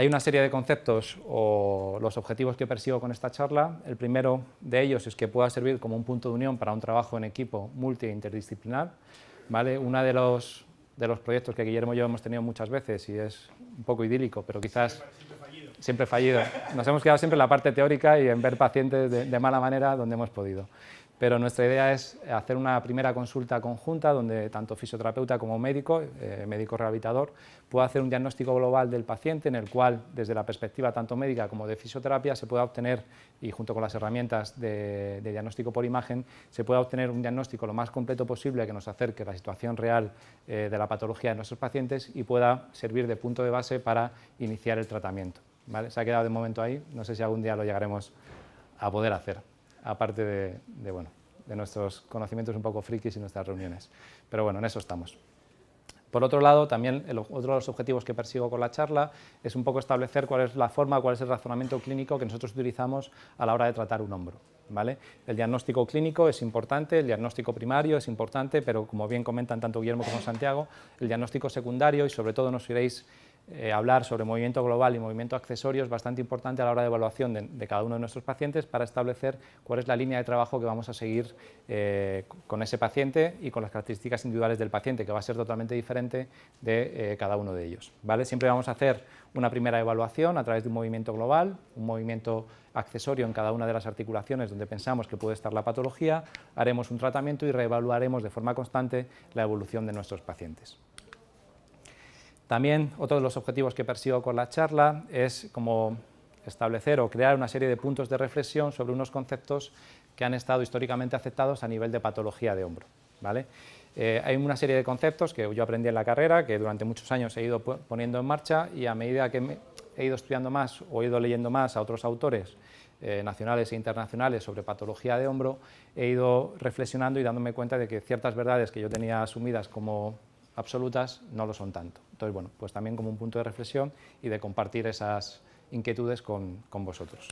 Hay una serie de conceptos o los objetivos que persigo con esta charla. El primero de ellos es que pueda servir como un punto de unión para un trabajo en equipo multi e interdisciplinar, ¿vale? Uno de los proyectos que Guillermo y yo hemos tenido muchas veces, y es un poco idílico, pero quizás siempre fallido. Nos hemos quedado siempre en la parte teórica y en ver pacientes de mala manera donde hemos podido. Pero nuestra idea es hacer una primera consulta conjunta donde tanto fisioterapeuta como médico, médico rehabilitador, pueda hacer un diagnóstico global del paciente en el cual, desde la perspectiva tanto médica como de fisioterapia, se pueda obtener, y junto con las herramientas de diagnóstico por imagen, se pueda obtener un diagnóstico lo más completo posible que nos acerque a la situación real de la patología de nuestros pacientes y pueda servir de punto de base para iniciar el tratamiento, ¿vale? Se ha quedado de momento ahí, no sé si algún día lo llegaremos a poder hacer, aparte de nuestros conocimientos un poco frikis y nuestras reuniones. Pero bueno, en eso estamos. Por otro lado, también otro de los objetivos que persigo con la charla es un poco establecer cuál es la forma, cuál es el razonamiento clínico que nosotros utilizamos a la hora de tratar un hombro, ¿vale? El diagnóstico clínico es importante, el diagnóstico primario es importante, pero como bien comentan tanto Guillermo como Santiago, el diagnóstico secundario, y sobre todo nos iréis hablar sobre movimiento global y movimiento accesorio, es bastante importante a la hora de evaluación de cada uno de nuestros pacientes para establecer cuál es la línea de trabajo que vamos a seguir con ese paciente y con las características individuales del paciente, que va a ser totalmente diferente de cada uno de ellos, ¿vale? Siempre vamos a hacer una primera evaluación a través de un movimiento global, un movimiento accesorio en cada una de las articulaciones donde pensamos que puede estar la patología, haremos un tratamiento y reevaluaremos de forma constante la evolución de nuestros pacientes. También otro de los objetivos que persigo con la charla es como establecer o crear una serie de puntos de reflexión sobre unos conceptos que han estado históricamente aceptados a nivel de patología de hombro, ¿vale? Hay una serie de conceptos que yo aprendí en la carrera, que durante muchos años he ido poniendo en marcha, y a medida que he ido estudiando más o he ido leyendo más a otros autores nacionales e internacionales sobre patología de hombro, he ido reflexionando y dándome cuenta de que ciertas verdades que yo tenía asumidas como absolutas no lo son tanto. Entonces, bueno, pues también como un punto de reflexión y de compartir esas inquietudes con vosotros.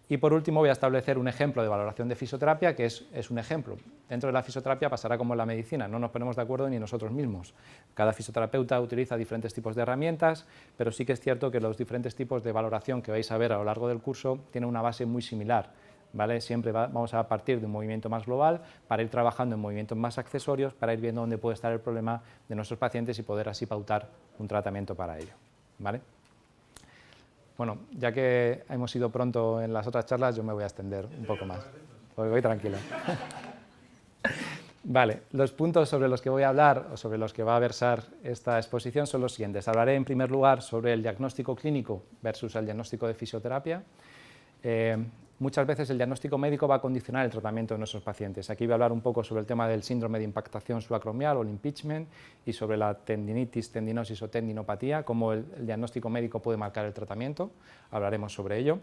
Y por último voy a establecer un ejemplo de valoración de fisioterapia, que es un ejemplo. Dentro de la fisioterapia pasará como en la medicina, no nos ponemos de acuerdo ni nosotros mismos. Cada fisioterapeuta utiliza diferentes tipos de herramientas, pero sí que es cierto que los diferentes tipos de valoración que vais a ver a lo largo del curso tienen una base muy similar, ¿vale? Siempre vamos a partir de un movimiento más global para ir trabajando en movimientos más accesorios, para ir viendo dónde puede estar el problema de nuestros pacientes y poder así pautar un tratamiento para ello, ¿vale? Bueno, ya que hemos ido pronto en las otras charlas, yo me voy a extender un poco más, porque voy tranquilo. Vale, los puntos sobre los que voy a hablar o sobre los que va a versar esta exposición son los siguientes. Hablaré en primer lugar sobre el diagnóstico clínico versus el diagnóstico de fisioterapia. Muchas veces el diagnóstico médico va a condicionar el tratamiento de nuestros pacientes. Aquí voy a hablar un poco sobre el tema del síndrome de impactación subacromial o el impeachment y sobre la tendinitis, tendinosis o tendinopatía, cómo el diagnóstico médico puede marcar el tratamiento. Hablaremos sobre ello.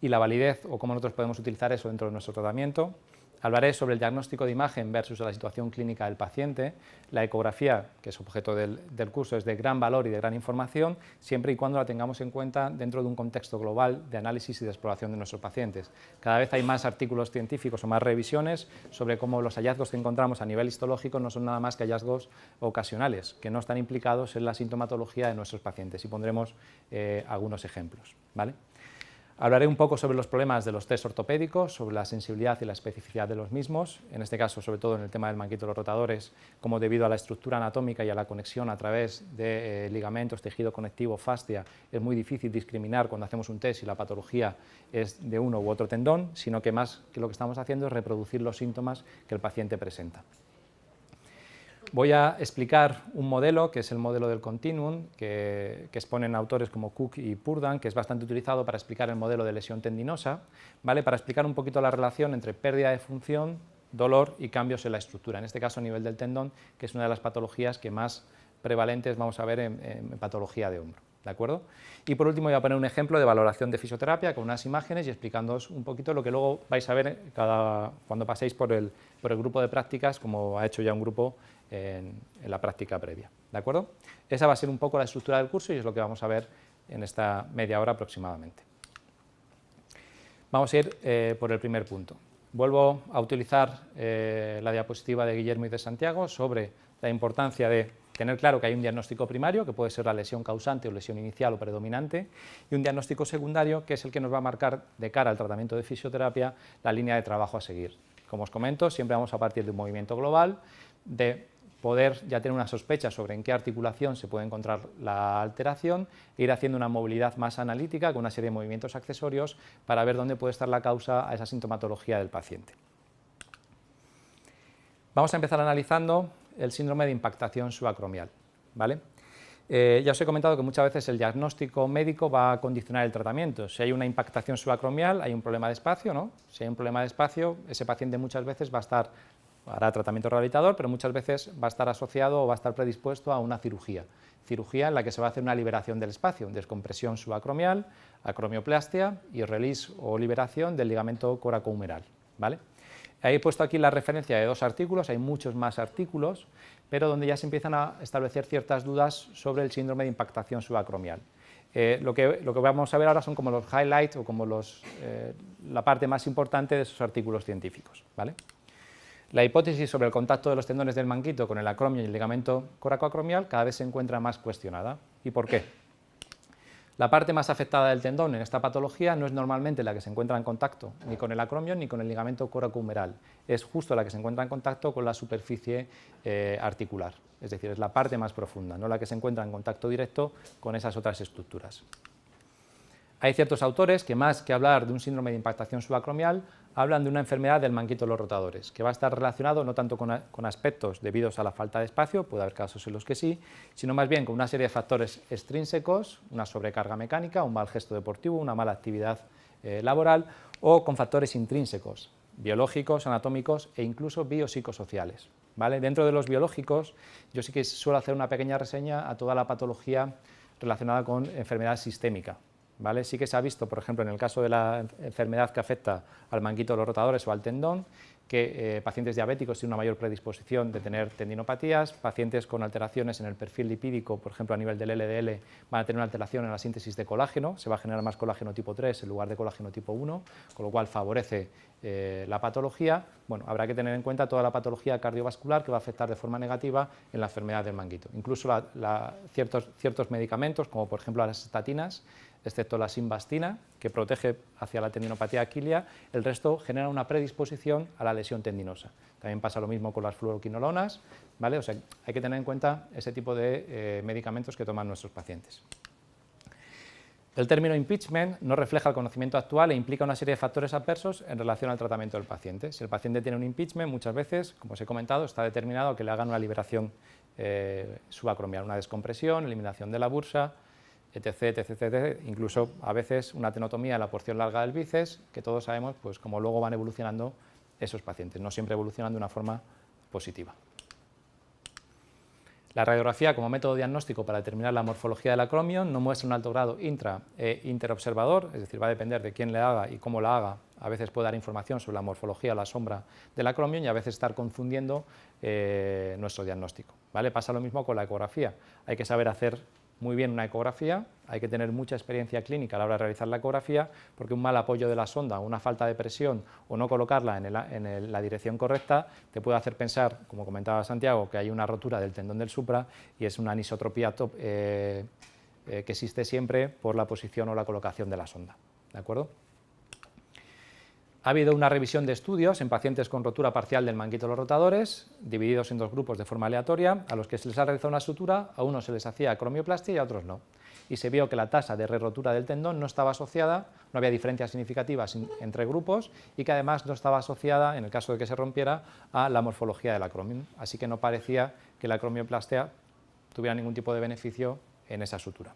Y la validez o cómo nosotros podemos utilizar eso dentro de nuestro tratamiento. Hablaré sobre el diagnóstico de imagen versus la situación clínica del paciente. La ecografía, que es objeto del curso, es de gran valor y de gran información, siempre y cuando la tengamos en cuenta dentro de un contexto global de análisis y de exploración de nuestros pacientes. Cada vez hay más artículos científicos o más revisiones sobre cómo los hallazgos que encontramos a nivel histológico no son nada más que hallazgos ocasionales, que no están implicados en la sintomatología de nuestros pacientes, y pondremos algunos ejemplos, ¿vale? Hablaré un poco sobre los problemas de los test ortopédicos, sobre la sensibilidad y la especificidad de los mismos, en este caso sobre todo en el tema del manguito de los rotadores, como debido a la estructura anatómica y a la conexión a través de ligamentos, tejido conectivo, fascia, es muy difícil discriminar cuando hacemos un test si la patología es de uno u otro tendón, sino que más que lo que estamos haciendo es reproducir los síntomas que el paciente presenta. Voy a explicar un modelo, que es el modelo del continuum, que exponen autores como Cook y Purdan, que es bastante utilizado para explicar el modelo de lesión tendinosa, ¿vale? Para explicar un poquito la relación entre pérdida de función, dolor y cambios en la estructura, en este caso a nivel del tendón, que es una de las patologías que más prevalentes vamos a ver en patología de hombro, ¿de acuerdo? Y por último voy a poner un ejemplo de valoración de fisioterapia con unas imágenes y explicándoos un poquito lo que luego vais a ver cuando paséis por el grupo de prácticas, como ha hecho ya un grupo en la práctica previa, ¿de acuerdo? Esa va a ser un poco la estructura del curso y es lo que vamos a ver en esta media hora aproximadamente. Vamos a ir por el primer punto. Vuelvo a utilizar la diapositiva de Guillermo y de Santiago sobre la importancia de tener claro que hay un diagnóstico primario, que puede ser la lesión causante o lesión inicial o predominante, y un diagnóstico secundario, que es el que nos va a marcar de cara al tratamiento de fisioterapia la línea de trabajo a seguir. Como os comento, siempre vamos a partir de un movimiento global, de poder ya tener una sospecha sobre en qué articulación se puede encontrar la alteración e ir haciendo una movilidad más analítica con una serie de movimientos accesorios para ver dónde puede estar la causa a esa sintomatología del paciente. Vamos a empezar analizando el síndrome de impactación subacromial, ¿vale? Ya os he comentado que muchas veces el diagnóstico médico va a condicionar el tratamiento. Si hay una impactación subacromial, hay un problema de espacio, ¿no? Si hay un problema de espacio, ese paciente muchas veces hará tratamiento rehabilitador, pero muchas veces va a estar asociado o va a estar predispuesto a una cirugía en la que se va a hacer una liberación del espacio, descompresión subacromial, acromioplastia y release o liberación del ligamento coracohumeral, ¿vale? He puesto aquí la referencia de 2 artículos, hay muchos más artículos, pero donde ya se empiezan a establecer ciertas dudas sobre el síndrome de impactación subacromial. Lo que vamos a ver ahora son como los highlights o como la parte más importante de esos artículos científicos, ¿vale? La hipótesis sobre el contacto de los tendones del manguito con el acromio y el ligamento coracoacromial cada vez se encuentra más cuestionada. ¿Y por qué? La parte más afectada del tendón en esta patología no es normalmente la que se encuentra en contacto ni con el acromio ni con el ligamento coracohumeral, es justo la que se encuentra en contacto con la superficie articular, es decir, es la parte más profunda, no la que se encuentra en contacto directo con esas otras estructuras. Hay ciertos autores que, más que hablar de un síndrome de impactación subacromial, hablan de una enfermedad del manguito de los rotadores, que va a estar relacionado no tanto con aspectos debidos a la falta de espacio, puede haber casos en los que sí, sino más bien con una serie de factores extrínsecos, una sobrecarga mecánica, un mal gesto deportivo, una mala actividad laboral, o con factores intrínsecos, biológicos, anatómicos e incluso biopsicosociales, ¿vale? Dentro de los biológicos, yo sí que suelo hacer una pequeña reseña a toda la patología relacionada con enfermedad sistémica, ¿vale? Sí que se ha visto, por ejemplo, en el caso de la enfermedad que afecta al manguito de los rotadores o al tendón, que pacientes diabéticos tienen una mayor predisposición de tener tendinopatías, pacientes con alteraciones en el perfil lipídico, por ejemplo, a nivel del LDL, van a tener una alteración en la síntesis de colágeno, se va a generar más colágeno tipo 3 en lugar de colágeno tipo 1, con lo cual favorece la patología. Bueno, habrá que tener en cuenta toda la patología cardiovascular que va a afectar de forma negativa en la enfermedad del manguito. Incluso ciertos medicamentos, como por ejemplo las estatinas, excepto la simvastina, que protege hacia la tendinopatía aquilia, el resto genera una predisposición a la lesión tendinosa. También pasa lo mismo con las fluoroquinolonas, ¿vale? O sea, hay que tener en cuenta ese tipo de medicamentos que toman nuestros pacientes. El término impeachment no refleja el conocimiento actual e implica una serie de factores adversos en relación al tratamiento del paciente. Si el paciente tiene un impeachment, muchas veces, como os he comentado, está determinado a que le hagan una liberación subacromial, una descompresión, eliminación de la bursa, etc. Incluso a veces una tenotomía en la porción larga del bíceps, que todos sabemos pues, cómo luego van evolucionando esos pacientes, no siempre evolucionan de una forma positiva. La radiografía como método diagnóstico para determinar la morfología del acromio no muestra un alto grado intra e interobservador, es decir, va a depender de quién le haga y cómo la haga. A veces puede dar información sobre la morfología o la sombra del acromio y a veces estar confundiendo nuestro diagnóstico, ¿vale? Pasa lo mismo con la ecografía, hay que saber hacer muy bien una ecografía, hay que tener mucha experiencia clínica a la hora de realizar la ecografía, porque un mal apoyo de la sonda, una falta de presión o no colocarla en la dirección correcta te puede hacer pensar, como comentaba Santiago, que hay una rotura del tendón del supra y es una anisotropía que existe siempre por la posición o la colocación de la sonda, ¿de acuerdo? Ha habido una revisión de estudios en pacientes con rotura parcial del manguito de los rotadores, divididos en 2 grupos de forma aleatoria, a los que se les ha realizado una sutura, a unos se les hacía acromioplastia y a otros no. Y se vio que la tasa de re-rotura del tendón no estaba asociada, no había diferencias significativas entre grupos y que además no estaba asociada, en el caso de que se rompiera, a la morfología del acromio. Así que no parecía que la acromioplastia tuviera ningún tipo de beneficio en esa sutura.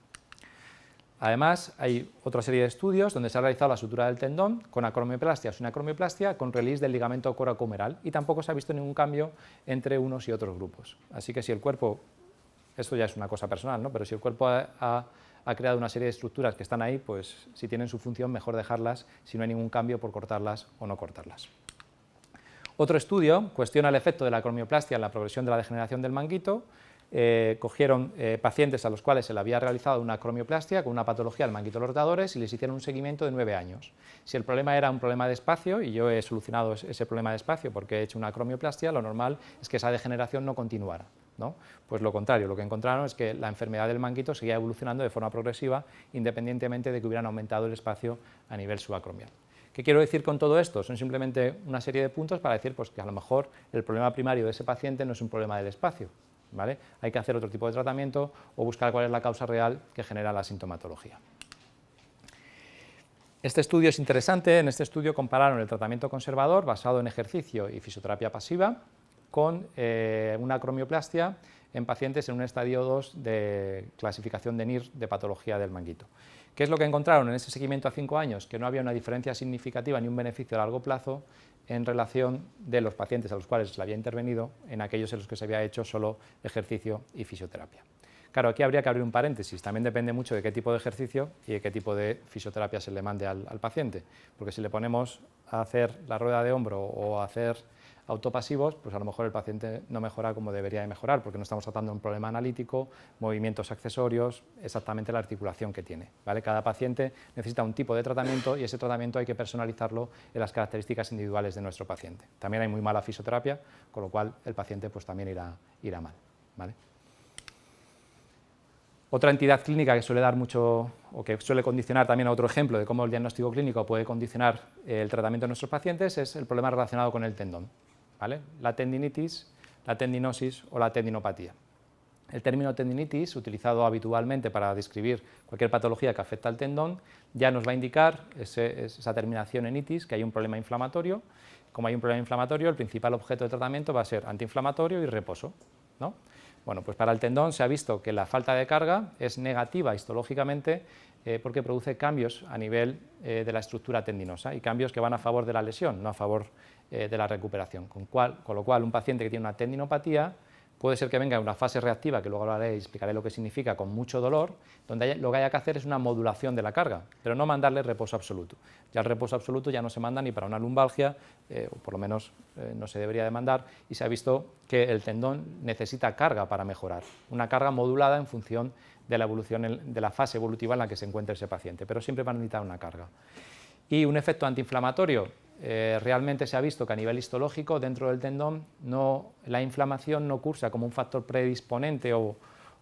Además, hay otra serie de estudios donde se ha realizado la sutura del tendón con acromioplastia o sin acromioplastia con release del ligamento coracohumeral y tampoco se ha visto ningún cambio entre unos y otros grupos. Así que si el cuerpo, esto ya es una cosa personal, ¿no? Pero si el cuerpo ha creado una serie de estructuras que están ahí, pues si tienen su función mejor dejarlas si no hay ningún cambio por cortarlas o no cortarlas. Otro estudio cuestiona el efecto de la acromioplastia en la progresión de la degeneración del manguito. Cogieron pacientes a los cuales se le había realizado una acromioplastia con una patología del manguito de los rotadores y les hicieron un seguimiento de 9 años. Si el problema era un problema de espacio, y yo he solucionado ese problema de espacio porque he hecho una acromioplastia, lo normal es que esa degeneración no continuara. ¿no? Pues lo contrario, lo que encontraron es que la enfermedad del manguito seguía evolucionando de forma progresiva, independientemente de que hubieran aumentado el espacio a nivel subacromial. ¿Qué quiero decir con todo esto? Son simplemente una serie de puntos para decir pues, que a lo mejor el problema primario de ese paciente no es un problema del espacio, ¿vale? Hay que hacer otro tipo de tratamiento o buscar cuál es la causa real que genera la sintomatología. Este estudio es interesante. En este estudio compararon el tratamiento conservador basado en ejercicio y fisioterapia pasiva con una acromioplastia en pacientes en un estadio 2 de clasificación de NIR de patología del manguito. ¿Qué es lo que encontraron en ese seguimiento a 5 años? Que no había una diferencia significativa ni un beneficio a largo plazo en relación de los pacientes a los cuales se le había intervenido en aquellos en los que se había hecho solo ejercicio y fisioterapia. Claro, aquí habría que abrir un paréntesis, también depende mucho de qué tipo de ejercicio y de qué tipo de fisioterapia se le mande al paciente, porque si le ponemos a hacer la rueda de hombro o a hacer autopasivos, pues a lo mejor el paciente no mejora como debería de mejorar, porque no estamos tratando un problema analítico, movimientos accesorios, exactamente la articulación que tiene, ¿vale? Cada paciente necesita un tipo de tratamiento y ese tratamiento hay que personalizarlo en las características individuales de nuestro paciente. También hay muy mala fisioterapia, con lo cual el paciente pues también irá mal, ¿vale? Otra entidad clínica que suele dar mucho, o que suele condicionar también a otro ejemplo de cómo el diagnóstico clínico puede condicionar el tratamiento de nuestros pacientes es el problema relacionado con el tendón, ¿vale? La tendinitis, la tendinosis o la tendinopatía. El término tendinitis, utilizado habitualmente para describir cualquier patología que afecta al tendón, ya nos va a indicar esa terminación en itis, que hay un problema inflamatorio. Como hay un problema inflamatorio, el principal objeto de tratamiento va a ser antiinflamatorio y reposo, ¿no? Bueno, pues para el tendón se ha visto que la falta de carga es negativa histológicamente porque produce cambios a nivel de la estructura tendinosa y cambios que van a favor de la lesión, no a favor de la recuperación. Con lo cual, un paciente que tiene una tendinopatía puede ser que venga en una fase reactiva, que luego hablaré y explicaré lo que significa, con mucho dolor, donde lo que haya que hacer es una modulación de la carga, pero no mandarle reposo absoluto. Ya el reposo absoluto ya no se manda ni para una lumbalgia, o por lo menos no se debería de mandar, y se ha visto que el tendón necesita carga para mejorar, una carga modulada en función de la evolución, de la fase evolutiva en la que se encuentra ese paciente, pero siempre va a necesitar una carga. Y un efecto antiinflamatorio, realmente se ha visto que a nivel histológico dentro del tendón la inflamación no cursa como un factor predisponente o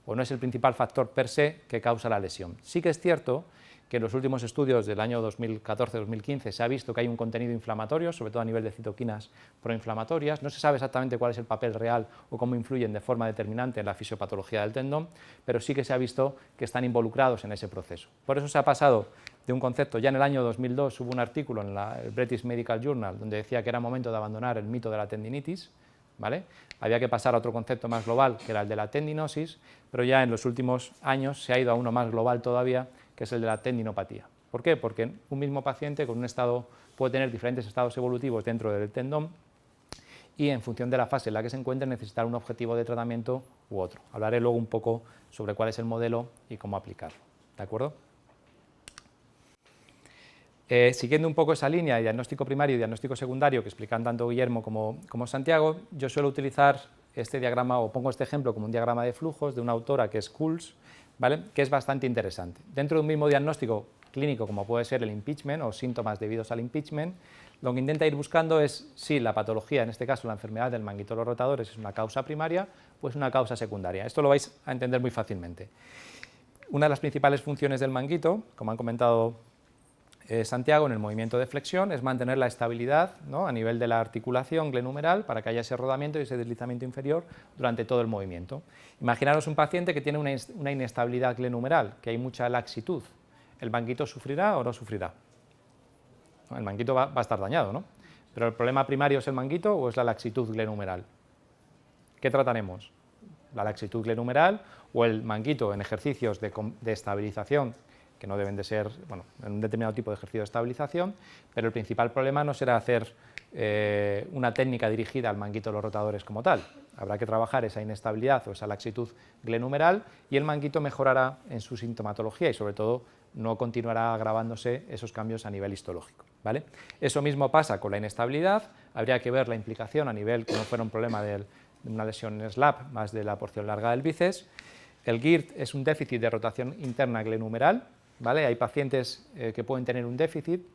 no es el principal factor per se que causa la lesión. Sí que es cierto que en los últimos estudios del año 2014-2015 se ha visto que hay un contenido inflamatorio, sobre todo a nivel de citoquinas proinflamatorias. No se sabe exactamente cuál es el papel real o cómo influyen de forma determinante en la fisiopatología del tendón, pero sí que se ha visto que están involucrados en ese proceso. Por eso se ha pasado de un concepto, ya en el año 2002 hubo un artículo en el British Medical Journal donde decía que era momento de abandonar el mito de la tendinitis, ¿vale? Había que pasar a otro concepto más global, que era el de la tendinosis, pero ya en los últimos años se ha ido a uno más global todavía, que es el de la tendinopatía. ¿Por qué? Porque un mismo paciente con un estado puede tener diferentes estados evolutivos dentro del tendón y en función de la fase en la que se encuentre necesitar un objetivo de tratamiento u otro. Hablaré luego un poco sobre cuál es el modelo y cómo aplicarlo. ¿De acuerdo? Siguiendo un poco esa línea de diagnóstico primario y diagnóstico secundario que explican tanto Guillermo como Santiago, yo suelo utilizar este diagrama, o pongo este ejemplo como un diagrama de flujos de una autora que es Kuls, ¿vale? Que es bastante interesante. Dentro de un mismo diagnóstico clínico, como puede ser el impeachment o síntomas debidos al impeachment, lo que intenta ir buscando es si la patología, en este caso la enfermedad del manguito de los rotadores, es una causa primaria o es una causa secundaria. Esto lo vais a entender muy fácilmente. Una de las principales funciones del manguito, como han comentado Santiago, en el movimiento de flexión, es mantener la estabilidad, ¿no?, a nivel de la articulación glenumeral para que haya ese rodamiento y ese deslizamiento inferior durante todo el movimiento. Imaginaros un paciente que tiene una inestabilidad glenumeral, que hay mucha laxitud. ¿El manguito sufrirá o no sufrirá? El manguito va a estar dañado, ¿no? Pero el problema primario es el manguito o es la laxitud glenumeral. ¿Qué trataremos? La laxitud glenumeral o el manguito en ejercicios de estabilización, que no deben de ser, bueno, en un determinado tipo de ejercicio de estabilización, pero el principal problema no será hacer una técnica dirigida al manguito de los rotadores como tal. Habrá que trabajar esa inestabilidad o esa laxitud glenumeral y el manguito mejorará en su sintomatología y sobre todo no continuará agravándose esos cambios a nivel histológico, ¿vale? Eso mismo pasa con la inestabilidad, habría que ver la implicación a nivel que no fuera un problema de una lesión en SLAP, más de la porción larga del bíceps. El GIRT es un déficit de rotación interna glenumeral, ¿vale? Hay pacientes que pueden tener un déficit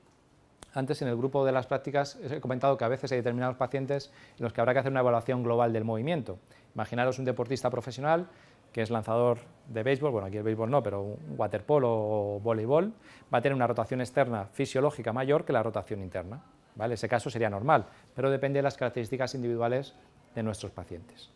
Antes en el grupo de las prácticas he comentado que a veces hay determinados pacientes en los que habrá que hacer una evaluación global del movimiento. Imaginaros un deportista profesional que es lanzador de béisbol, bueno, aquí el béisbol no, pero un waterpolo o voleibol, va a tener una rotación externa fisiológica mayor que la rotación interna, ¿vale? Ese caso sería normal, pero depende de las características individuales de nuestros pacientes.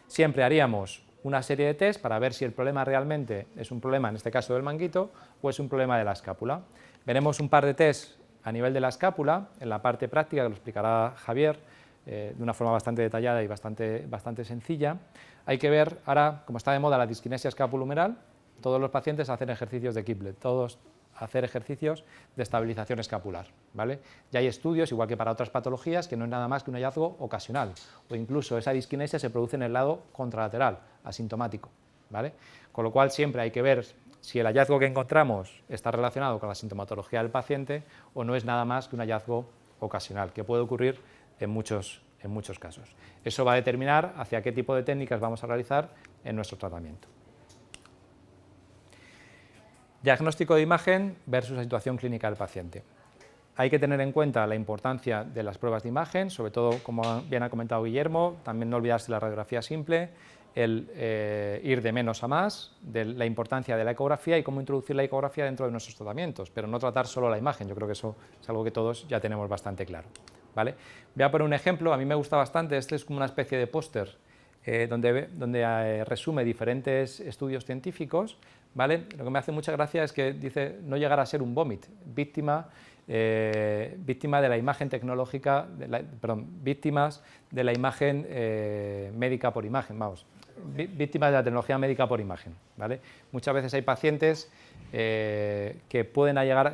Siempre haríamos una serie de test para ver si el problema realmente es un problema, en este caso del manguito, o es un problema de la escápula. Veremos un par de test a nivel de la escápula, en la parte práctica, que lo explicará Javier, de una forma bastante detallada y bastante sencilla. Hay que ver, ahora, como está de moda la disquinesia escapulohumeral, todos los pacientes hacen ejercicios de Kipling, todos hacer ejercicios de estabilización escapular, ¿vale? Ya hay estudios, igual que para otras patologías, que no es nada más que un hallazgo ocasional, o incluso esa disquinesia se produce en el lado contralateral, asintomático, ¿vale? Con lo cual siempre hay que ver si el hallazgo que encontramos está relacionado con la sintomatología del paciente o no es nada más que un hallazgo ocasional, que puede ocurrir en muchos casos. Eso va a determinar hacia qué tipo de técnicas vamos a realizar en nuestro tratamiento. Diagnóstico de imagen versus la situación clínica del paciente. Hay que tener en cuenta la importancia de las pruebas de imagen, sobre todo, como bien ha comentado Guillermo, también no olvidarse la radiografía simple, el ir de menos a más, de la importancia de la ecografía y cómo introducir la ecografía dentro de nuestros tratamientos, pero no tratar solo la imagen. Yo creo que eso es algo que todos ya tenemos bastante claro, ¿vale? Voy a poner un ejemplo, a mí me gusta bastante, este es como una especie de póster donde resume diferentes estudios científicos, ¿vale? Lo que me hace mucha gracia es que dice no llegar a ser un vómit, víctima de la imagen tecnológica, víctimas de la imagen médica por imagen, vamos, víctimas de la tecnología médica por imagen, ¿vale? Muchas veces hay pacientes que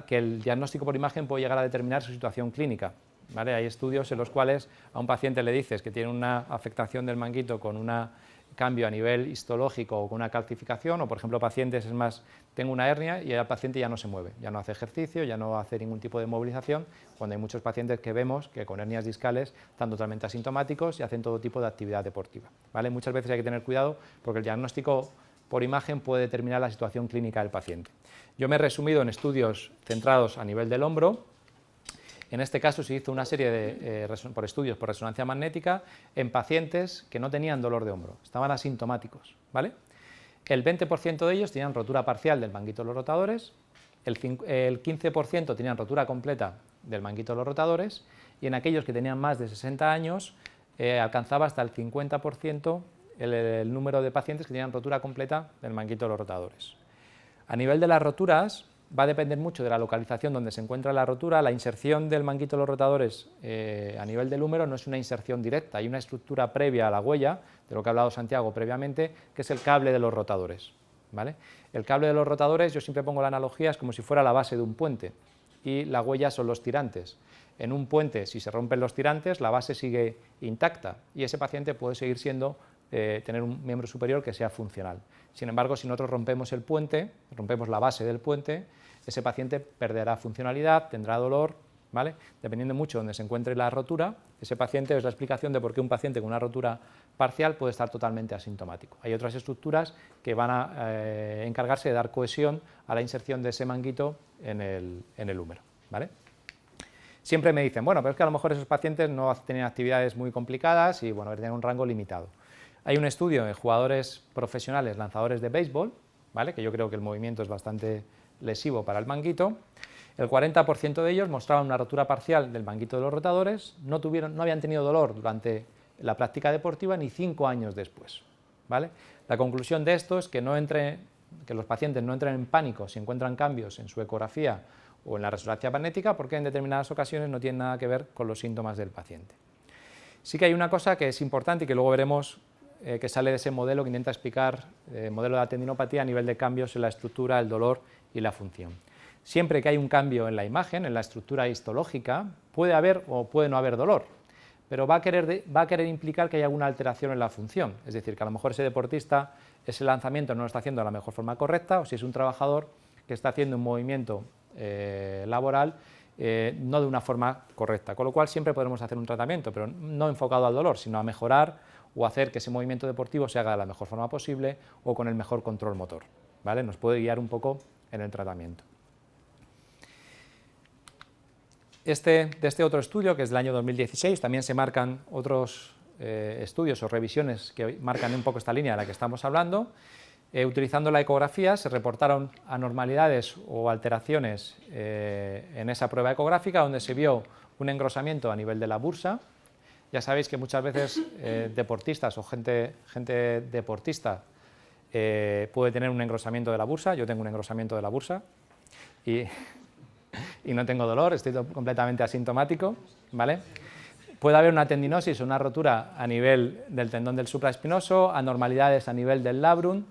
el diagnóstico por imagen puede llegar a determinar su situación clínica, ¿vale? Hay estudios en los cuales a un paciente le dices que tiene una afectación del manguito con un cambio a nivel histológico o con una calcificación, o por ejemplo pacientes, es más, tengo una hernia y el paciente ya no se mueve, ya no hace ejercicio, ya no hace ningún tipo de movilización, cuando hay muchos pacientes que vemos que con hernias discales están totalmente asintomáticos y hacen todo tipo de actividad deportiva, ¿vale? Muchas veces hay que tener cuidado porque el diagnóstico por imagen puede determinar la situación clínica del paciente. Yo me he resumido en estudios centrados a nivel del hombro. En este caso se hizo una serie por estudios por resonancia magnética en pacientes que no tenían dolor de hombro, estaban asintomáticos, ¿vale? El 20% de ellos tenían rotura parcial del manguito de los rotadores, el 15% tenían rotura completa del manguito de los rotadores y en aquellos que tenían más de 60 años alcanzaba hasta el 50% el número de pacientes que tenían rotura completa del manguito de los rotadores. A nivel de las roturas, va a depender mucho de la localización donde se encuentra la rotura. La inserción del manguito de los rotadores a nivel del húmero no es una inserción directa, hay una estructura previa a la huella, de lo que ha hablado Santiago previamente, que es el cable de los rotadores, ¿vale? El cable de los rotadores, yo siempre pongo la analogía, es como si fuera la base de un puente y la huella son los tirantes. En un puente, si se rompen los tirantes, la base sigue intacta y ese paciente puede seguir tener un miembro superior que sea funcional. Sin embargo, si nosotros rompemos el puente, rompemos la base del puente, ese paciente perderá funcionalidad, tendrá dolor, ¿vale? Dependiendo mucho de donde se encuentre la rotura, ese paciente es la explicación de por qué un paciente con una rotura parcial puede estar totalmente asintomático. Hay otras estructuras que van a encargarse de dar cohesión a la inserción de ese manguito en el húmero, ¿vale? Siempre me dicen, bueno, pero es que a lo mejor esos pacientes no tienen actividades muy complicadas y bueno, tienen un rango limitado. Hay un estudio de jugadores profesionales, lanzadores de béisbol, ¿vale? Que yo creo que el movimiento es bastante lesivo para el manguito. El 40% de ellos mostraban una rotura parcial del manguito de los rotadores, no habían tenido dolor durante la práctica deportiva ni 5 años después, ¿vale? La conclusión de esto es que los pacientes no entren en pánico si encuentran cambios en su ecografía o en la resonancia magnética, porque en determinadas ocasiones no tienen nada que ver con los síntomas del paciente. Sí que hay una cosa que es importante y que luego veremos que sale de ese modelo que intenta explicar el modelo de la tendinopatía a nivel de cambios en la estructura, el dolor y la función. Siempre que hay un cambio en la imagen, en la estructura histológica, puede haber o puede no haber dolor, pero va a querer implicar que hay alguna alteración en la función, es decir, que a lo mejor ese deportista, ese lanzamiento no lo está haciendo de la mejor forma correcta, o si es un trabajador que está haciendo un movimiento laboral no de una forma correcta, con lo cual siempre podremos hacer un tratamiento, pero no enfocado al dolor, sino a mejorar o hacer que ese movimiento deportivo se haga de la mejor forma posible o con el mejor control motor, ¿vale? Nos puede guiar un poco en el tratamiento. de este otro estudio, que es del año 2016, también se marcan otros estudios o revisiones que marcan un poco esta línea de la que estamos hablando. Utilizando la ecografía se reportaron anormalidades o alteraciones en esa prueba ecográfica, donde se vio un engrosamiento a nivel de la bursa. Ya sabéis que muchas veces deportistas o gente deportista puede tener un engrosamiento de la bursa. Yo tengo un engrosamiento de la bursa y no tengo dolor, estoy completamente asintomático, ¿vale? Puede haber una tendinosis o una rotura a nivel del tendón del supraespinoso, anormalidades a nivel del labrum,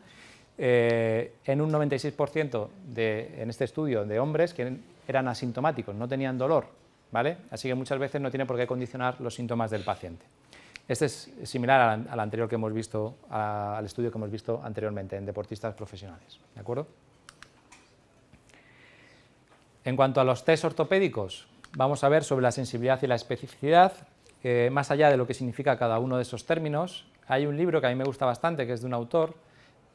en un 96% en este estudio de hombres que eran asintomáticos, no tenían dolor, ¿vale? Así que muchas veces no tiene por qué condicionar los síntomas del paciente. Este es similar al anterior que hemos visto, al estudio que hemos visto anteriormente en deportistas profesionales, ¿de acuerdo? En cuanto a los test ortopédicos, vamos a ver sobre la sensibilidad y la especificidad. Más allá de lo que significa cada uno de esos términos, hay un libro que a mí me gusta bastante, que es de un autor,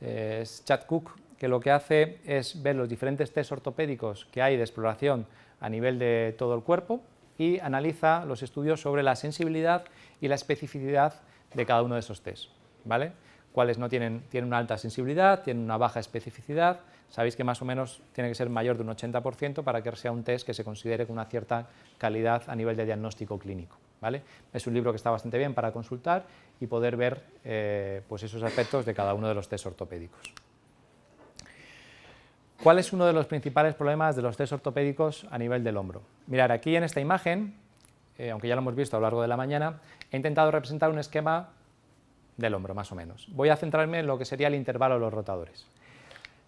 es Chad Cook, que lo que hace es ver los diferentes test ortopédicos que hay de exploración a nivel de todo el cuerpo y analiza los estudios sobre la sensibilidad y la especificidad de cada uno de esos test, ¿vale? Cuáles no tienen una alta sensibilidad, tienen una baja especificidad. Sabéis que más o menos tiene que ser mayor de un 80% para que sea un test que se considere con una cierta calidad a nivel de diagnóstico clínico, ¿vale? Es un libro que está bastante bien para consultar y poder ver pues esos aspectos de cada uno de los test ortopédicos. ¿Cuál es uno de los principales problemas de los test ortopédicos a nivel del hombro? Mirad, aquí en esta imagen, aunque ya lo hemos visto a lo largo de la mañana, he intentado representar un esquema del hombro, más o menos. Voy a centrarme en lo que sería el intervalo de los rotadores.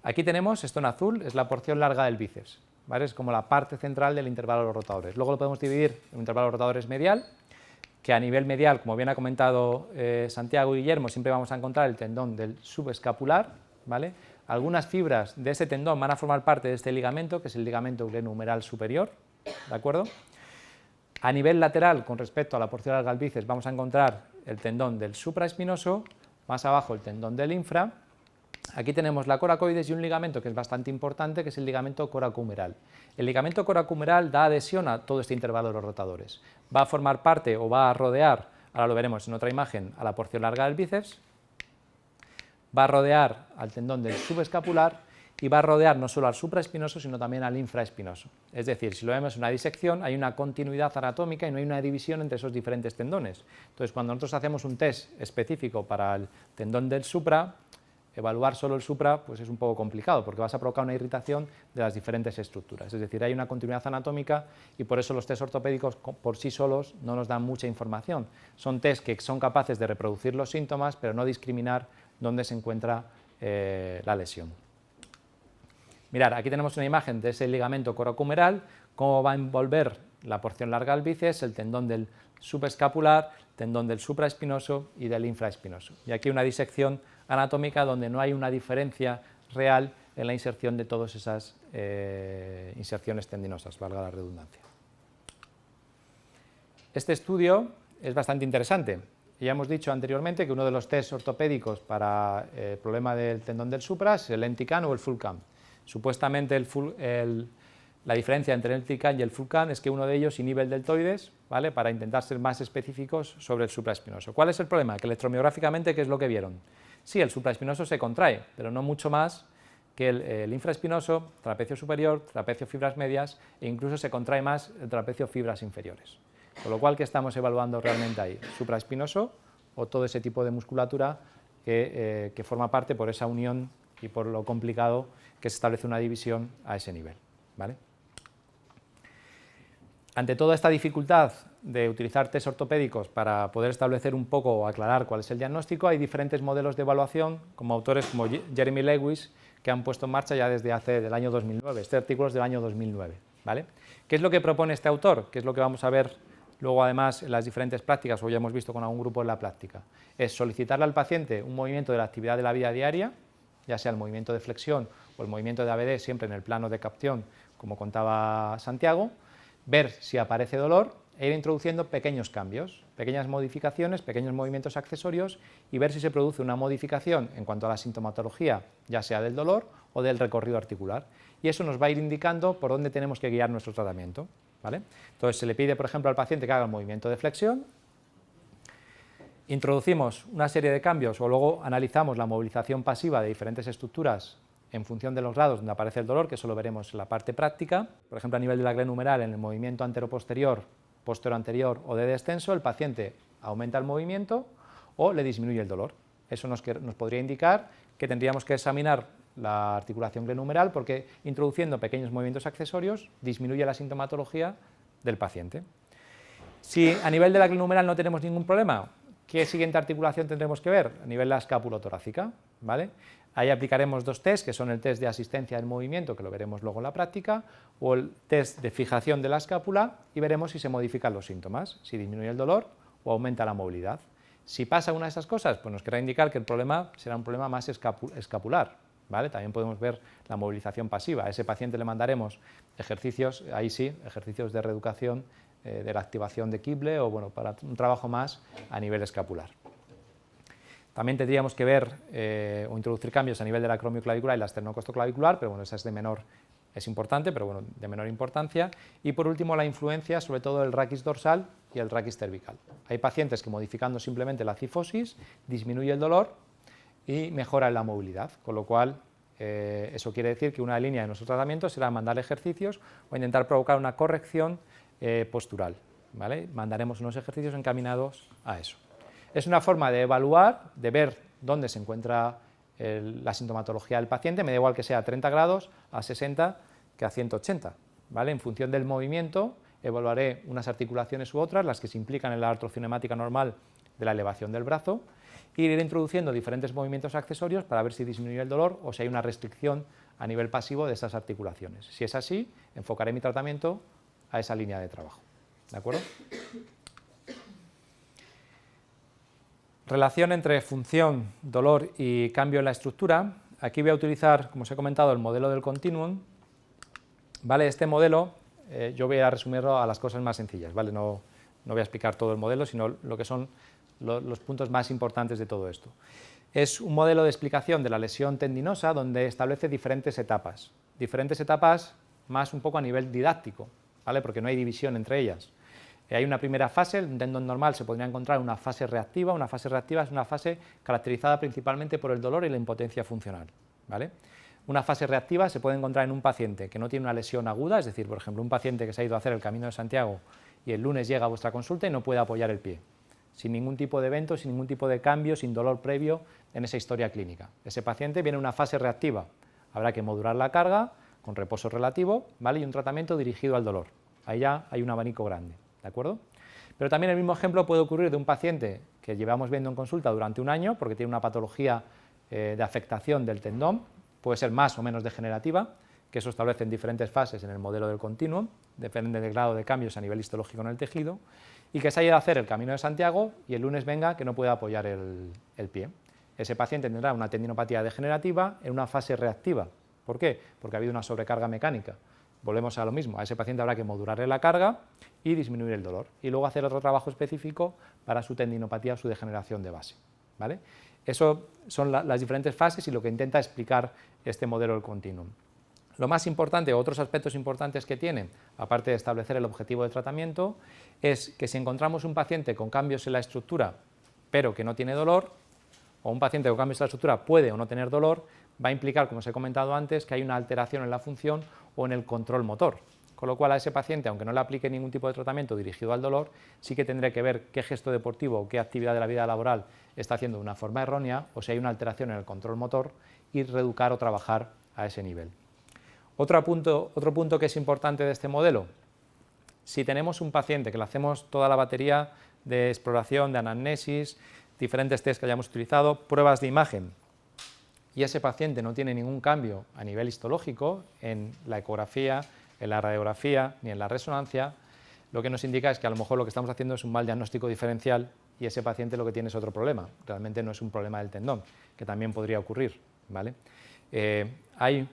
Aquí tenemos, esto en azul, es la porción larga del bíceps, ¿vale? Es como la parte central del intervalo de los rotadores. Luego lo podemos dividir en un intervalo de los rotadores medial, que a nivel medial, como bien ha comentado Santiago y Guillermo, siempre vamos a encontrar el tendón del subescapular, ¿vale? Algunas fibras de ese tendón van a formar parte de este ligamento, que es el ligamento glenohumeral superior, ¿de acuerdo? A nivel lateral, con respecto a la porción larga del bíceps, vamos a encontrar el tendón del supraespinoso, más abajo el tendón del infra. Aquí tenemos la coracoides y un ligamento que es bastante importante, que es el ligamento coracohumeral. El ligamento coracohumeral da adhesión a todo este intervalo de los rotadores. Va a formar parte o va a rodear, ahora lo veremos en otra imagen, a la porción larga del bíceps, va a rodear al tendón del subescapular y va a rodear no solo al supraespinoso, sino también al infraespinoso. Es decir, si lo vemos en una disección, hay una continuidad anatómica y no hay una división entre esos diferentes tendones. Entonces, cuando nosotros hacemos un test específico para el tendón del supra, evaluar solo el supra pues es un poco complicado, porque vas a provocar una irritación de las diferentes estructuras. Es decir, hay una continuidad anatómica y por eso los test ortopédicos por sí solos no nos dan mucha información. Son test que son capaces de reproducir los síntomas, pero no discriminar dónde se encuentra la lesión. Mirad, aquí tenemos una imagen de ese ligamento coracohumeral, cómo va a envolver la porción larga del bíceps, el tendón del subescapular, tendón del supraespinoso y del infraespinoso. Y aquí una disección anatómica donde no hay una diferencia real en la inserción de todas esas inserciones tendinosas, valga la redundancia. Este estudio es bastante interesante. Ya hemos dicho anteriormente que uno de los test ortopédicos para el problema del tendón del supra es el ENTICAN o el FULCAM. Supuestamente la diferencia entre el ENTICAN y el FULCAM es que uno de ellos inhibe el deltoides, ¿vale?, para intentar ser más específicos sobre el supraespinoso. ¿Cuál es el problema? Que electromiográficamente, ¿qué es lo que vieron? Sí, el supraespinoso se contrae, pero no mucho más que el infraespinoso, trapecio superior, trapecio fibras medias e incluso se contrae más el trapecio fibras inferiores. Con lo cual, ¿qué estamos evaluando realmente ahí? ¿Supraespinoso o todo ese tipo de musculatura que forma parte por esa unión y por lo complicado que se establece una división a ese nivel, ¿vale? Ante toda esta dificultad de utilizar test ortopédicos para poder establecer un poco o aclarar cuál es el diagnóstico, hay diferentes modelos de evaluación, como autores como Jeremy Lewis, que han puesto en marcha ya desde el año 2009. Este artículo es del año 2009, ¿vale? ¿Qué es lo que propone este autor? ¿Qué es lo que vamos a ver luego, además, en las diferentes prácticas, o ya hemos visto con algún grupo en la práctica? Es solicitarle al paciente un movimiento de la actividad de la vida diaria, ya sea el movimiento de flexión o el movimiento de ABD, siempre en el plano de captación, como contaba Santiago, ver si aparece dolor e ir introduciendo pequeños cambios, pequeñas modificaciones, pequeños movimientos accesorios y ver si se produce una modificación en cuanto a la sintomatología, ya sea del dolor o del recorrido articular. Y eso nos va a ir indicando por dónde tenemos que guiar nuestro tratamiento. ¿vale? Entonces se le pide, por ejemplo, al paciente que haga el movimiento de flexión, introducimos una serie de cambios o luego analizamos la movilización pasiva de diferentes estructuras en función de los grados donde aparece el dolor, que eso lo veremos en la parte práctica. Por ejemplo, a nivel de la glenohumeral, en el movimiento antero-posterior, posterior-anterior o de descenso, el paciente aumenta el movimiento o le disminuye el dolor. Eso nos podría indicar que tendríamos que examinar la articulación glenohumeral porque introduciendo pequeños movimientos accesorios disminuye la sintomatología del paciente. Si a nivel de la glenohumeral no tenemos ningún problema, ¿qué siguiente articulación tendremos que ver? A nivel de la escapulotorácica, ¿vale? Ahí aplicaremos dos test, que son el test de asistencia del movimiento, que lo veremos luego en la práctica, o el test de fijación de la escápula, y veremos si se modifican los síntomas, si disminuye el dolor o aumenta la movilidad. Si pasa una de esas cosas, pues nos querrá indicar que el problema será un problema más escapular, ¿vale? También podemos ver la movilización pasiva. A ese paciente le mandaremos ejercicios, ahí sí, ejercicios de reeducación de la activación de Kibble o bueno, para un trabajo más a nivel escapular. También tendríamos que ver o introducir cambios a nivel de la acromioclavicular y la esternocostoclavicular, pero bueno, esa es importante, pero bueno, de menor importancia. Y por último, la influencia sobre todo del raquis dorsal y el raquis cervical. Hay pacientes que modificando simplemente la cifosis disminuye el dolor y mejora la movilidad, con lo cual eso quiere decir que una línea de nuestro tratamiento será mandar ejercicios o intentar provocar una corrección postural, ¿vale? Mandaremos unos ejercicios encaminados a eso. Es una forma de evaluar, de ver dónde se encuentra la sintomatología del paciente, me da igual que sea a 30 grados, a 60 que a 180, ¿vale? En función del movimiento evaluaré unas articulaciones u otras, las que se implican en la artrocinemática normal de la elevación del brazo, e iré introduciendo diferentes movimientos accesorios para ver si disminuye el dolor o si hay una restricción a nivel pasivo de esas articulaciones. Si es así, enfocaré mi tratamiento a esa línea de trabajo, ¿de acuerdo? Relación entre función, dolor y cambio en la estructura. Aquí voy a utilizar, como os he comentado, el modelo del continuum. ¿Vale? Este modelo, yo voy a resumirlo a las cosas más sencillas, ¿vale? No voy a explicar todo el modelo, sino lo que son los puntos más importantes de todo esto. Es un modelo de explicación de la lesión tendinosa donde establece diferentes etapas más un poco a nivel didáctico, ¿vale? Porque no hay división entre ellas. Hay una primera fase, el tendón normal se podría encontrar una fase reactiva. Una fase reactiva es una fase caracterizada principalmente por el dolor y la impotencia funcional, ¿vale? Una fase reactiva se puede encontrar en un paciente que no tiene una lesión aguda, es decir, por ejemplo, un paciente que se ha ido a hacer el Camino de Santiago y el lunes llega a vuestra consulta y no puede apoyar el pie, sin ningún tipo de evento, sin ningún tipo de cambio, sin dolor previo en esa historia clínica. Ese paciente viene en una fase reactiva, habrá que modular la carga con reposo relativo, ¿vale? Y un tratamiento dirigido al dolor. Ahí ya hay un abanico grande. ¿De acuerdo? Pero también el mismo ejemplo puede ocurrir de un paciente que llevamos viendo en consulta durante un año porque tiene una patología de afectación del tendón, puede ser más o menos degenerativa, que eso establece en diferentes fases en el modelo del continuum, depende del grado de cambios a nivel histológico en el tejido, y que se haya ido a hacer el Camino de Santiago y el lunes venga que no puede apoyar el pie. Ese paciente tendrá una tendinopatía degenerativa en una fase reactiva. ¿Por qué? Porque ha habido una sobrecarga mecánica. Volvemos a lo mismo, a ese paciente habrá que modularle la carga y disminuir el dolor, y luego hacer otro trabajo específico para su tendinopatía o su degeneración de base, ¿vale? Eso son las diferentes fases y lo que intenta explicar este modelo del continuum. Lo más importante, o otros aspectos importantes que tiene, aparte de establecer el objetivo de tratamiento, es que si encontramos un paciente con cambios en la estructura, pero que no tiene dolor, o un paciente con cambios en la estructura puede o no tener dolor, va a implicar, como os he comentado antes, que hay una alteración en la función o en el control motor. Con lo cual a ese paciente, aunque no le aplique ningún tipo de tratamiento dirigido al dolor, sí que tendré que ver qué gesto deportivo o qué actividad de la vida laboral está haciendo de una forma errónea o si hay una alteración en el control motor y reeducar o trabajar a ese nivel. Otro punto que es importante de este modelo, si tenemos un paciente que le hacemos toda la batería de exploración, de anamnesis, diferentes test que hayamos utilizado, pruebas de imagen, y ese paciente no tiene ningún cambio a nivel histológico en la ecografía, en la radiografía ni en la resonancia, lo que nos indica es que a lo mejor lo que estamos haciendo es un mal diagnóstico diferencial y ese paciente lo que tiene es otro problema, realmente no es un problema del tendón, que también podría ocurrir, ¿vale? Hay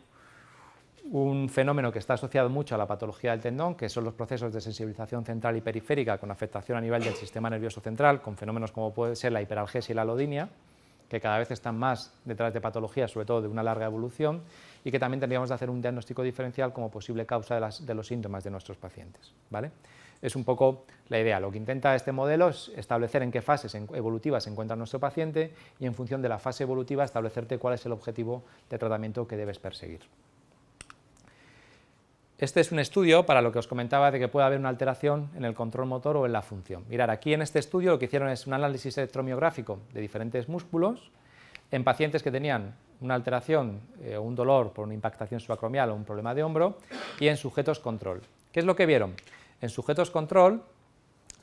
un fenómeno que está asociado mucho a la patología del tendón, que son los procesos de sensibilización central y periférica con afectación a nivel del sistema nervioso central, con fenómenos como puede ser la hiperalgesia y la alodinia, que cada vez están más detrás de patologías, sobre todo de una larga evolución, y que también tendríamos que hacer un diagnóstico diferencial como posible causa de los síntomas de nuestros pacientes, ¿vale? Es un poco la idea. Lo que intenta este modelo es establecer en qué fases evolutivas se encuentra nuestro paciente y en función de la fase evolutiva establecerte cuál es el objetivo de tratamiento que debes perseguir. Este es un estudio para lo que os comentaba de que puede haber una alteración en el control motor o en la función. Mirad, aquí en este estudio lo que hicieron es un análisis electromiográfico de diferentes músculos en pacientes que tenían una alteración o un dolor por una impactación subacromial o un problema de hombro y en sujetos control. ¿Qué es lo que vieron? En sujetos control,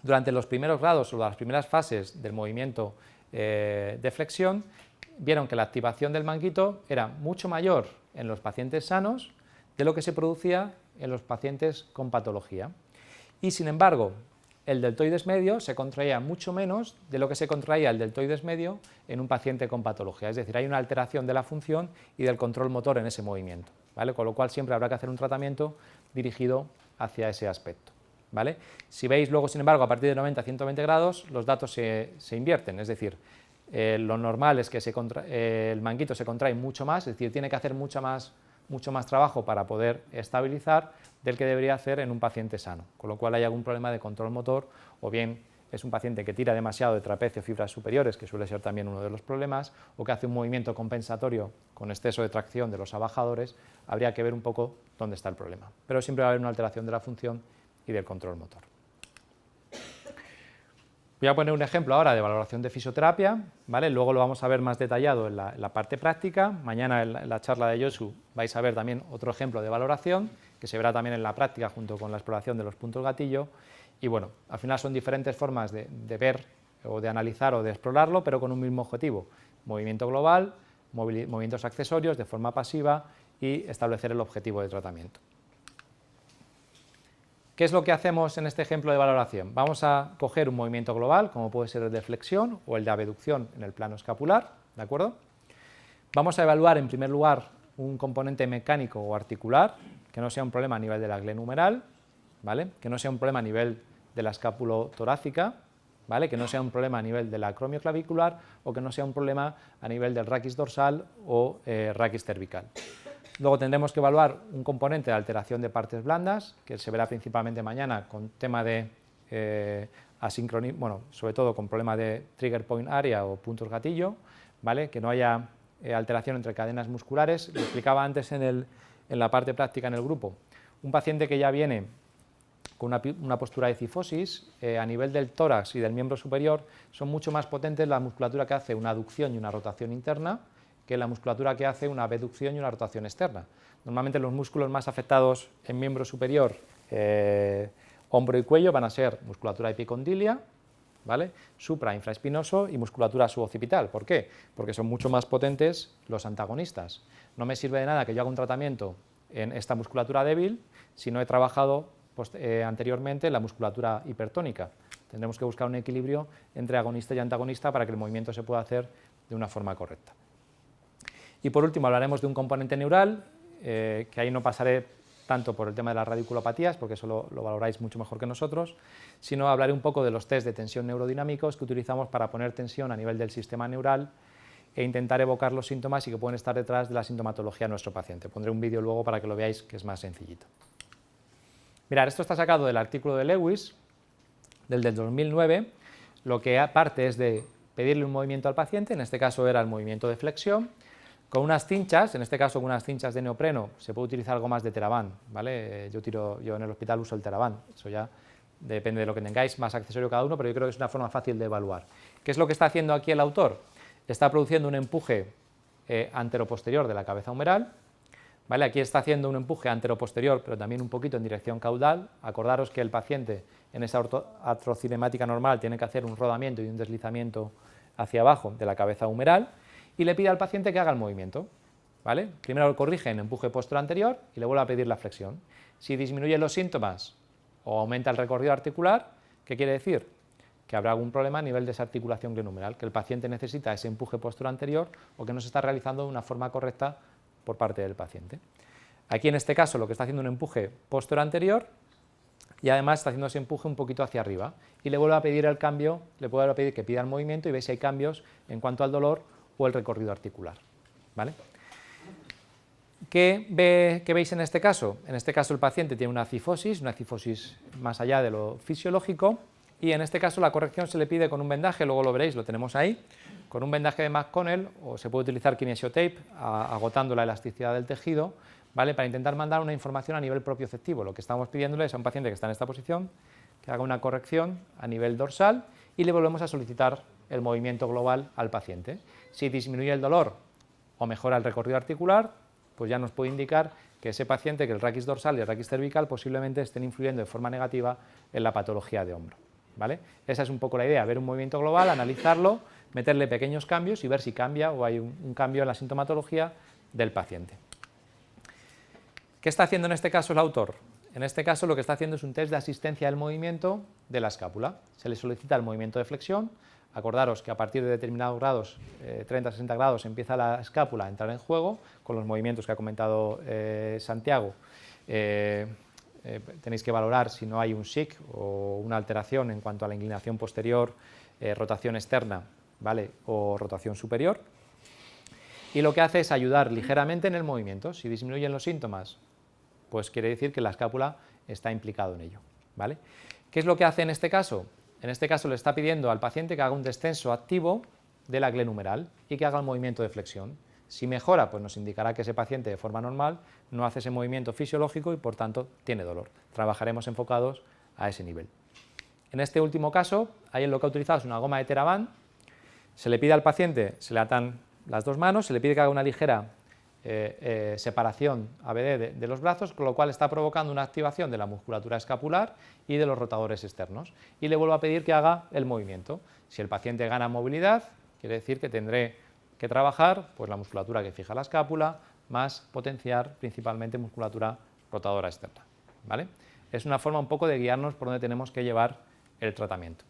durante los primeros grados o las primeras fases del movimiento de flexión, vieron que la activación del manguito era mucho mayor en los pacientes sanos de lo que se producía en los pacientes con patología. Y sin embargo, el deltoides medio se contraía mucho menos de lo que se contraía el deltoides medio en un paciente con patología. Es decir, hay una alteración de la función y del control motor en ese movimiento, ¿vale? Con lo cual siempre habrá que hacer un tratamiento dirigido hacia ese aspecto, ¿vale? Si veis luego, sin embargo, a partir de 90 a 120 grados, los datos se invierten, es decir, lo normal es que el manguito se contrae mucho más, es decir, tiene que hacer mucho más trabajo para poder estabilizar del que debería hacer en un paciente sano, con lo cual hay algún problema de control motor, o bien es un paciente que tira demasiado de trapecio, fibras superiores, que suele ser también uno de los problemas, o que hace un movimiento compensatorio con exceso de tracción de los abajadores. Habría que ver un poco dónde está el problema, pero siempre va a haber una alteración de la función y del control motor. Voy a poner un ejemplo ahora de valoración de fisioterapia, ¿vale? Luego lo vamos a ver más detallado en la parte práctica. Mañana en la charla de Josu vais a ver también otro ejemplo de valoración, que se verá también en la práctica junto con la exploración de los puntos gatillo. Y bueno, al final son diferentes formas de ver o de analizar o de explorarlo, pero con un mismo objetivo: movimiento global, movimientos accesorios de forma pasiva y establecer el objetivo de tratamiento. ¿Qué es lo que hacemos en este ejemplo de valoración? Vamos a coger un movimiento global, como puede ser el de flexión o el de abducción en el plano escapular, ¿de acuerdo? Vamos a evaluar en primer lugar un componente mecánico o articular, que no sea un problema a nivel de la glenohumeral, ¿vale? Que no sea un problema a nivel de la escapulotorácica, ¿vale? Que no sea un problema a nivel de la acromioclavicular o que no sea un problema a nivel del raquis dorsal o raquis cervical. Luego tendremos que evaluar un componente de alteración de partes blandas, que se verá principalmente mañana con tema de asincronismo, bueno, sobre todo con problema de trigger point area o puntos gatillo, ¿vale? Que no haya alteración entre cadenas musculares. Lo explicaba antes en la parte práctica en el grupo. Un paciente que ya viene con una postura de cifosis, a nivel del tórax y del miembro superior, son mucho más potentes la musculatura que hace una aducción y una rotación interna que la musculatura que hace una abducción y una rotación externa. Normalmente los músculos más afectados en miembro superior, hombro y cuello, van a ser musculatura epicondilia, ¿vale? Supra infraespinoso y musculatura suboccipital. ¿Por qué? Porque son mucho más potentes los antagonistas. No me sirve de nada que yo haga un tratamiento en esta musculatura débil si no he trabajado anteriormente la musculatura hipertónica. Tendremos que buscar un equilibrio entre agonista y antagonista para que el movimiento se pueda hacer de una forma correcta. Y por último hablaremos de un componente neural, que ahí no pasaré tanto por el tema de las radiculopatías, porque eso lo valoráis mucho mejor que nosotros, sino hablaré un poco de los test de tensión neurodinámicos que utilizamos para poner tensión a nivel del sistema neural e intentar evocar los síntomas y que pueden estar detrás de la sintomatología de nuestro paciente. Pondré un vídeo luego para que lo veáis, que es más sencillito. Mirad, esto está sacado del artículo de Lewis, del 2009. Lo que parte es de pedirle un movimiento al paciente, en este caso era el movimiento de flexión, con unas cinchas, en este caso con unas cinchas de neopreno. Se puede utilizar algo más de Theraban, ¿vale? Yo en el hospital uso el Theraban, eso ya depende de lo que tengáis, más accesorio cada uno, pero yo creo que es una forma fácil de evaluar. ¿Qué es lo que está haciendo aquí el autor? Está produciendo un empuje anteroposterior de la cabeza humeral, ¿vale? Aquí está haciendo un empuje anteroposterior, pero también un poquito en dirección caudal. Acordaros que el paciente en esa artrocinemática normal tiene que hacer un rodamiento y un deslizamiento hacia abajo de la cabeza humeral, y le pide al paciente que haga el movimiento, ¿vale? Primero lo corrige en empuje posterior y le vuelve a pedir la flexión. Si disminuye los síntomas o aumenta el recorrido articular, ¿qué quiere decir? Que habrá algún problema a nivel de desarticulación glenohumeral, que el paciente necesita ese empuje posterior o que no se está realizando de una forma correcta por parte del paciente. Aquí en este caso lo que está haciendo es un empuje posterior y además está haciendo ese empuje un poquito hacia arriba y le vuelve a pedir el cambio, le vuelve a pedir que pida el movimiento y ve si hay cambios en cuanto al dolor o el recorrido articular, ¿vale? ¿Qué veis en este caso? En este caso el paciente tiene una cifosis más allá de lo fisiológico, y en este caso la corrección se le pide con un vendaje, luego lo veréis, lo tenemos ahí, con un vendaje de McConnell, o se puede utilizar kinesiotape, agotando la elasticidad del tejido, ¿vale? Para intentar mandar una información a nivel propioceptivo. Lo que estamos pidiéndole es a un paciente que está en esta posición que haga una corrección a nivel dorsal y le volvemos a solicitar el movimiento global al paciente. Si disminuye el dolor o mejora el recorrido articular, pues ya nos puede indicar que ese paciente, que el raquis dorsal y el raquis cervical posiblemente estén influyendo de forma negativa en la patología de hombro, ¿vale? Esa es un poco la idea, ver un movimiento global, analizarlo, meterle pequeños cambios y ver si cambia o hay un cambio en la sintomatología del paciente. ¿Qué está haciendo en este caso el autor? En este caso lo que está haciendo es un test de asistencia del movimiento de la escápula. Se le solicita el movimiento de flexión. Acordaros que a partir de determinados grados, 30-60 grados, empieza la escápula a entrar en juego con los movimientos que ha comentado Santiago. Tenéis que valorar si no hay un SIC o una alteración en cuanto a la inclinación posterior, rotación externa, ¿vale? O rotación superior. Y lo que hace es ayudar ligeramente en el movimiento. Si disminuyen los síntomas, pues quiere decir que la escápula está implicado en ello, ¿vale? ¿Qué es lo que hace en este caso? En este caso le está pidiendo al paciente que haga un descenso activo de la glenohumeral y que haga el movimiento de flexión. Si mejora, pues nos indicará que ese paciente de forma normal no hace ese movimiento fisiológico y por tanto tiene dolor. Trabajaremos enfocados a ese nivel. En este último caso, ahí lo que ha utilizado es una goma de Theraband. Se le pide al paciente, se le atan las dos manos, se le pide que haga una ligera separación ABD de los brazos, con lo cual está provocando una activación de la musculatura escapular y de los rotadores externos. Y le vuelvo a pedir que haga el movimiento. Si el paciente gana movilidad, quiere decir que tendré que trabajar pues, la musculatura que fija la escápula, más potenciar principalmente musculatura rotadora externa, ¿vale? Es una forma un poco de guiarnos por donde tenemos que llevar el tratamiento.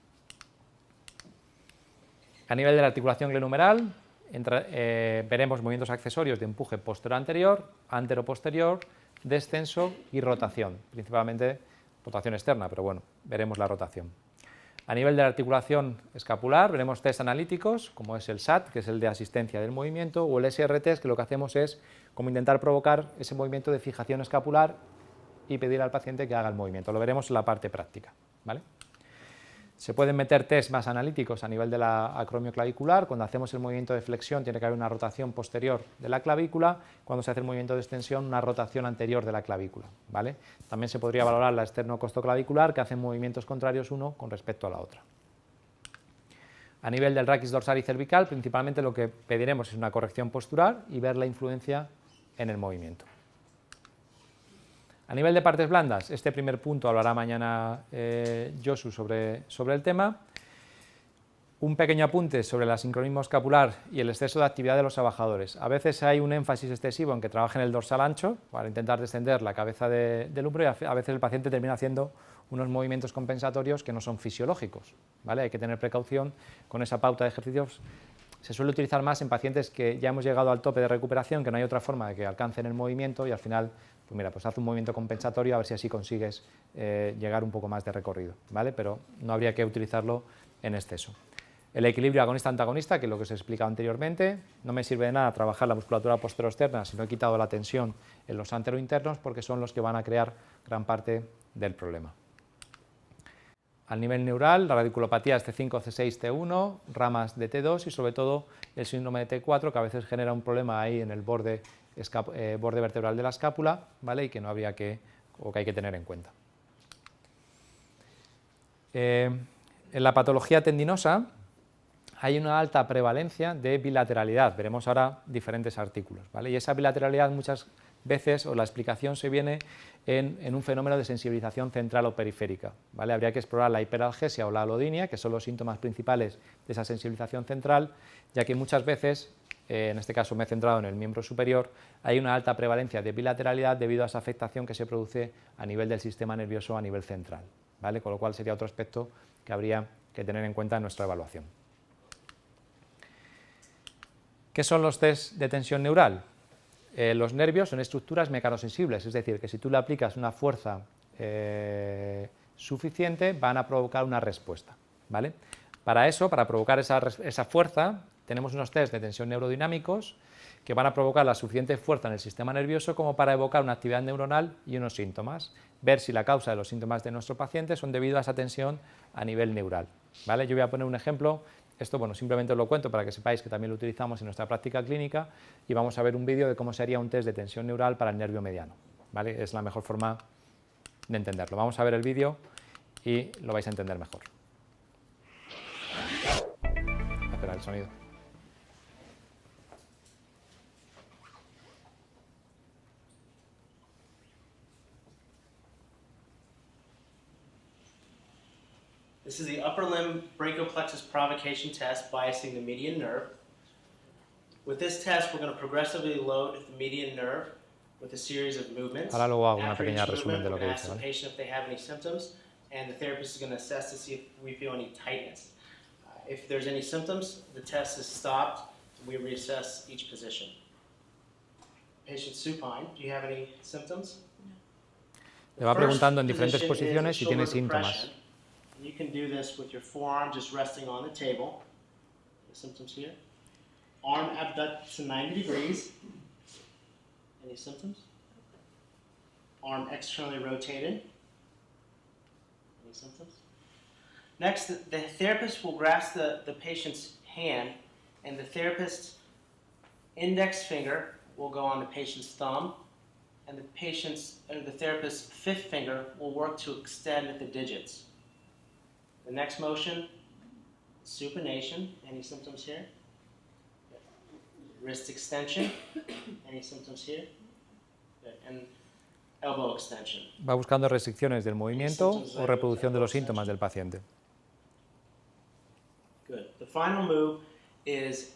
A nivel de la articulación glenohumeral, veremos movimientos accesorios de empuje posterior-anterior, antero-posterior, descenso y rotación, principalmente rotación externa, pero bueno, veremos la rotación. A nivel de la articulación escapular, veremos test analíticos, como es el SAT, que es el de asistencia del movimiento, o el SRT, que lo que hacemos es como intentar provocar ese movimiento de fijación escapular y pedir al paciente que haga el movimiento. Lo veremos en la parte práctica, ¿vale? Se pueden meter test más analíticos a nivel de la acromio clavicular. Cuando hacemos el movimiento de flexión tiene que haber una rotación posterior de la clavícula. Cuando se hace el movimiento de extensión, una rotación anterior de la clavícula, ¿vale? También se podría valorar la esternocostoclavicular, que hacen movimientos contrarios uno con respecto a la otra. A nivel del raquis dorsal y cervical, principalmente lo que pediremos es una corrección postural y ver la influencia en el movimiento. A nivel de partes blandas, este primer punto hablará mañana Josu sobre el tema. Un pequeño apunte sobre el asincronismo escapular y el exceso de actividad de los abajadores. A veces hay un énfasis excesivo en que trabajen el dorsal ancho para intentar descender la cabeza del hombro y a veces el paciente termina haciendo unos movimientos compensatorios que no son fisiológicos, ¿vale? Hay que tener precaución con esa pauta de ejercicios. Se suele utilizar más en pacientes que ya hemos llegado al tope de recuperación, que no hay otra forma de que alcancen el movimiento y al final, pues mira, pues haz un movimiento compensatorio a ver si así consigues llegar un poco más de recorrido, ¿vale? Pero no habría que utilizarlo en exceso. El equilibrio agonista-antagonista, que es lo que os he explicado anteriormente, no me sirve de nada trabajar la musculatura posteroexterna si no he quitado la tensión en los anterointernos, porque son los que van a crear gran parte del problema. Al nivel neural, la radiculopatía es T5, C6, T1, ramas de T2 y sobre todo el síndrome de T4, que a veces genera un problema ahí en el borde vertebral de la escápula, ¿vale? Y que no habría que hay que tener en cuenta. En la patología tendinosa hay una alta prevalencia de bilateralidad. Veremos ahora diferentes artículos, ¿vale? Y esa bilateralidad muchas veces, o la explicación se viene en un fenómeno de sensibilización central o periférica, ¿vale? Habría que explorar la hiperalgesia o la alodinia, que son los síntomas principales de esa sensibilización central, ya que muchas veces, en este caso me he centrado en el miembro superior, hay una alta prevalencia de bilateralidad debido a esa afectación que se produce a nivel del sistema nervioso a nivel central, ¿vale? Con lo cual sería otro aspecto que habría que tener en cuenta en nuestra evaluación. ¿Qué son los test de tensión neural? Los nervios son estructuras mecanosensibles, es decir, que si tú le aplicas una fuerza suficiente, van a provocar una respuesta, ¿vale? Para eso, para provocar esa fuerza, tenemos unos test de tensión neurodinámicos que van a provocar la suficiente fuerza en el sistema nervioso como para evocar una actividad neuronal y unos síntomas, ver si la causa de los síntomas de nuestro paciente son debido a esa tensión a nivel neural, ¿vale? Yo voy a poner un ejemplo, esto bueno, simplemente os lo cuento para que sepáis que también lo utilizamos en nuestra práctica clínica y vamos a ver un vídeo de cómo se haría un test de tensión neural para el nervio mediano, ¿vale? Es la mejor forma de entenderlo. Vamos a ver el vídeo y lo vais a entender mejor. Espera el sonido. This is the upper limb brachioplexus provocation test biasing the median nerve. With this test, we're going to progressively load the median nerve with a series of movements. Ahora luego hago una After pequeña each resumen de movement, lo we're que going to dice, ask the ¿vale? patient if they have any symptoms, and the therapist is going to assess to see if we feel any tightness. If there's any symptoms, the test is stopped, and we reassess each position. Patient supine, do you have any symptoms? Le va The first preguntando en diferentes position is posiciones si tiene shoulder síntomas. depression. You can do this with your forearm just resting on the table. The symptoms here. Arm abducted to 90 degrees. Any symptoms? Arm externally rotated. Any symptoms? Next, the therapist will grasp the patient's hand, and the therapist's index finger will go on the patient's thumb, and the therapist's fifth finger will work to extend the digits. The next motion, supination. Any symptoms here? Wrist extension. Any symptoms here? Good. And elbow extension. Va buscando restricciones del movimiento o reproducción de los síntomas del paciente. Good. The final move is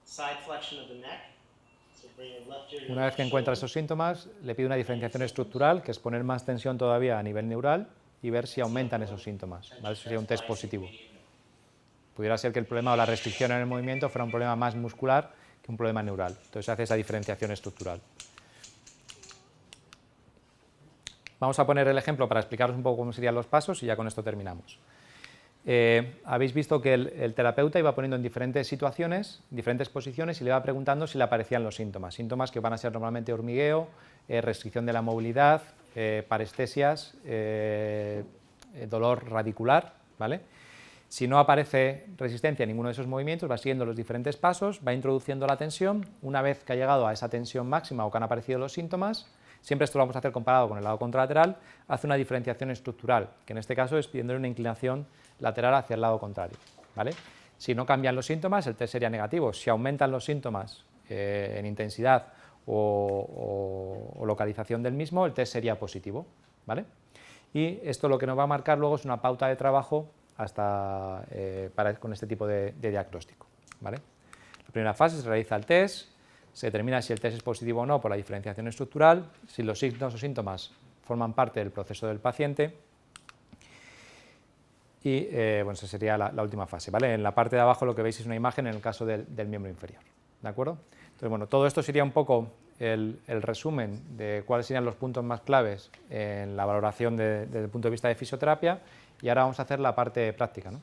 side flexion of the neck. So bring your left ear to your Una vez left que encuentra shoulder. esos síntomas, le pide una diferenciación estructural, que es poner más tensión todavía a nivel neural y ver si aumentan esos síntomas, ¿vale? Eso sería un test positivo. Pudiera ser que el problema o la restricción en el movimiento fuera un problema más muscular que un problema neural. Entonces se hace esa diferenciación estructural. Vamos a poner el ejemplo para explicaros un poco cómo serían los pasos y ya con esto terminamos. Habéis visto que el terapeuta iba poniendo en diferentes situaciones, diferentes posiciones y le iba preguntando si le aparecían los síntomas. Síntomas que van a ser normalmente hormigueo, restricción de la movilidad, parestesias, dolor radicular, ¿vale? Si no aparece resistencia a ninguno de esos movimientos, va siguiendo los diferentes pasos, va introduciendo la tensión. Una vez que ha llegado a esa tensión máxima o que han aparecido los síntomas, siempre esto lo vamos a hacer comparado con el lado contralateral, hace una diferenciación estructural, que en este caso es pidiendo una inclinación lateral hacia el lado contrario, ¿vale? Si no cambian los síntomas, el test sería negativo. Si aumentan los síntomas en intensidad o localización del mismo, el test sería positivo, ¿vale? Y esto lo que nos va a marcar luego es una pauta de trabajo con este tipo de diagnóstico, ¿vale? La primera fase se realiza el test, se determina si el test es positivo o no por la diferenciación estructural, si los signos o síntomas forman parte del proceso del paciente y bueno, esa sería la última fase, ¿vale? En la parte de abajo lo que veis es una imagen en el caso del miembro inferior, ¿de acuerdo? Entonces, bueno, todo esto sería un poco el resumen de cuáles serían los puntos más claves en la valoración desde el punto de vista de fisioterapia y ahora vamos a hacer la parte práctica, ¿no?